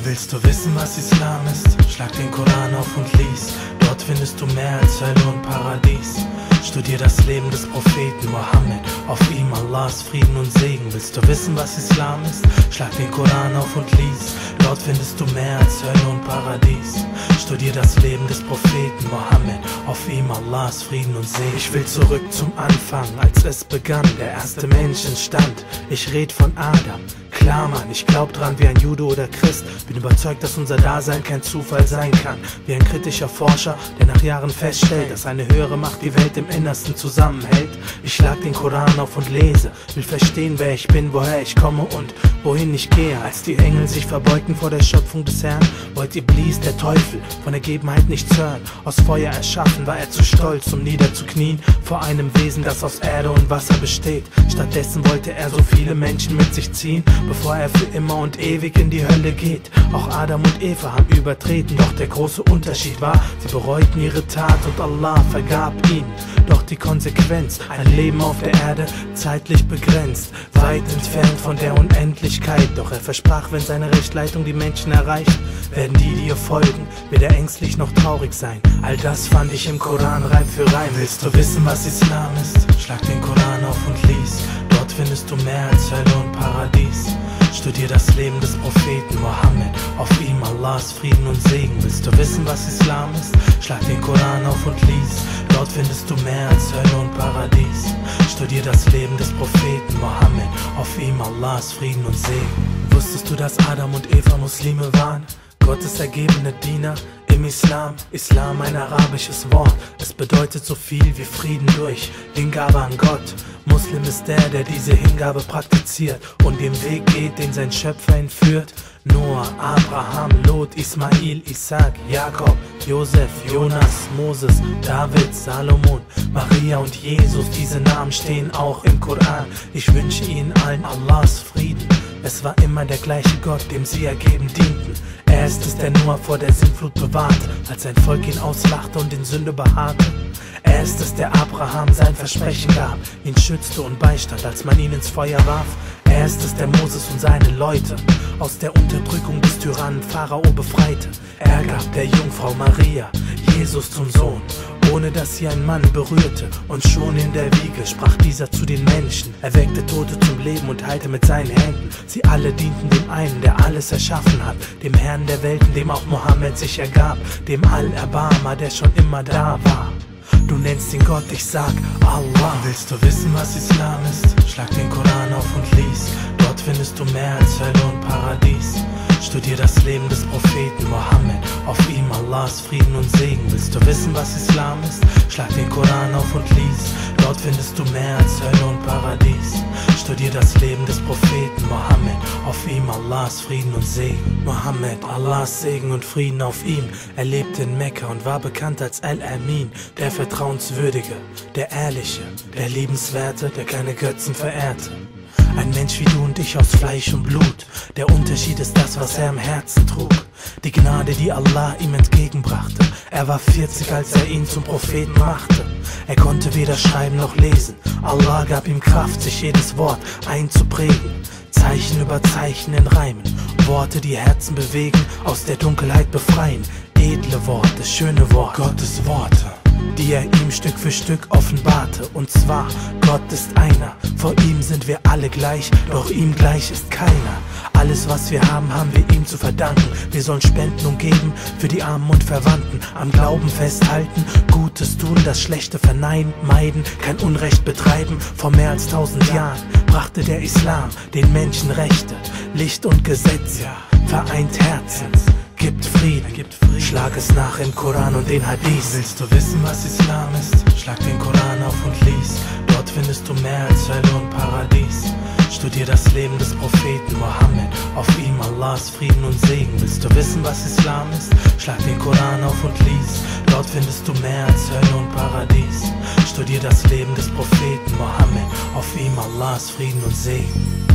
Willst du wissen, was Islam ist? Schlag den Koran auf und lies. Dort findest du mehr als Hölle und Paradies. Studier das Leben des Propheten Mohammed, auf ihm Allahs Frieden und Segen. Willst du wissen, was Islam ist? Schlag den Koran auf und lies. Dort findest du mehr als Hölle und Paradies. Studier das Leben des Propheten Mohammed, auf ihm Allahs Frieden und Segen. Ich will zurück zum Anfang, als es begann, der erste Mensch entstand. Ich red von Adam. Klar, Mann, ich glaub dran wie ein Jude oder Christ. Bin überzeugt, dass unser Dasein kein Zufall sein kann. Wie ein kritischer Forscher, der nach Jahren feststellt, dass eine höhere Macht die Welt im Innersten zusammenhält. Ich schlag den Koran auf und lese, will verstehen, wer ich bin, woher ich komme und wohin ich gehe. Als die Engel sich verbeugten vor der Schöpfung des Herrn, wollte Iblis, der Teufel, von Ergebenheit nichts hören. Aus Feuer erschaffen war er zu stolz, um niederzuknien vor einem Wesen, das aus Erde und Wasser besteht. Stattdessen wollte er so viele Menschen mit sich ziehen, bevor er für immer und ewig in die Hölle geht. Auch Adam und Eva haben übertreten, doch der große Unterschied war, sie bereuten ihre Tat und Allah vergab ihnen. Doch die Konsequenz, ein Leben auf der Erde, zeitlich begrenzt, weit entfernt von der Unendlichkeit. Doch er versprach, wenn seine Rechtleitung die Menschen erreicht, werden die ihr folgen, weder ängstlich noch traurig sein. All das fand ich im Koran Reim für Reim. Willst du wissen, was Islam ist? Schlag den Koran auf und lies. Dort findest du mehr als Hölle und Paradies. Studier das Leben des Propheten Mohammed, auf ihm Allahs Frieden und Segen. Willst du wissen, was Islam ist? Schlag den Koran auf und lies. Dort findest du mehr als Hölle und Paradies. Studier das Leben des Propheten Mohammed, auf ihm Allahs Frieden und Segen. Wusstest du, dass Adam und Eva Muslime waren? Gottes ergebene Diener im Islam. Islam ein arabisches Wort, es bedeutet so viel wie Frieden durch Hingabe an Gott. Muslim ist der diese Hingabe praktiziert und den Weg geht, den sein Schöpfer ihn führt. Noah, Abraham, Lot, Ismail, Isaac, Jakob, Josef, Jonas, Moses, David, Salomon, Maria und Jesus. Diese Namen stehen auch im Koran. Ich wünsche ihnen allen Allahs Frieden. Es war immer der gleiche Gott, dem sie ergeben dienten. Er ist es, der Noah vor der Sintflut bewahrte, als sein Volk ihn auslachte und in Sünde beharrte. Er ist es, der Abraham sein Versprechen gab, ihn schützte und beistand, als man ihn ins Feuer warf. Er ist es, der Moses und seine Leute aus der Unterdrückung des Tyrannen Pharao befreite. Er gab der Jungfrau Maria Jesus zum Sohn, ohne dass sie ein Mann berührte, und schon in der Wiege sprach dieser zu den Menschen. Er weckte Tote zum Leben und heilte mit seinen Händen. Sie alle dienten dem einen, der alles erschaffen hat, dem Herrn der Welten, dem auch Mohammed sich ergab, dem Allerbarmer, der schon immer da war. Du nennst ihn Gott, ich sag Allah. Willst du wissen, was Islam ist? Schlag den Koran auf und lies. Dort findest du mehr als Hölle und Paradies. Studier das Leben des Propheten Mohammed, auf ihm Allahs Frieden und Segen. Willst du wissen, was Islam ist? Schlag den Koran auf und lies. Dort findest du mehr als Hölle und Paradies. Studier das Leben des Propheten Mohammed, auf ihm Allahs Frieden und Segen. Mohammed, Allahs Segen und Frieden auf ihm. Er lebte in Mekka und war bekannt als Al-Amin, der Vertrauenswürdige, der Ehrliche, der Liebenswerte, der keine Götzen verehrte. Ein Mensch wie du und ich aus Fleisch und Blut. Der Unterschied ist das, was er im Herzen trug. Die Gnade, die Allah ihm entgegenbrachte. Er war 40, als er ihn zum Propheten machte. Er konnte weder schreiben noch lesen. Allah gab ihm Kraft, sich jedes Wort einzuprägen. Zeichen über Zeichen in Reimen. Worte, die Herzen bewegen, aus der Dunkelheit befreien. Edle Worte, schöne Worte, Gottes Worte, die er ihm Stück für Stück offenbarte. Und zwar, Gott ist einer, vor ihm sind wir alle gleich, doch ihm gleich ist keiner. Alles, was wir haben, haben wir ihm zu verdanken. Wir sollen spenden und geben für die Armen und Verwandten. Am Glauben festhalten, Gutes tun, das Schlechte verneinen, meiden, kein Unrecht betreiben. Vor mehr als 1000 Jahren brachte der Islam den Menschen Rechte, Licht und Gesetz, vereint Herzen. Gibt Frieden, schlag es nach im Koran und den Hadith. Willst du wissen, was Islam ist? Schlag den Koran auf und lies. Dort findest du mehr als Hölle und Paradies. Studier das Leben des Propheten Mohammed, auf ihm Allahs Frieden und Segen. Willst du wissen, was Islam ist? Schlag den Koran auf und lies. Dort findest du mehr als Hölle und Paradies. Studier das Leben des Propheten Mohammed, auf ihm Allahs Frieden und Segen.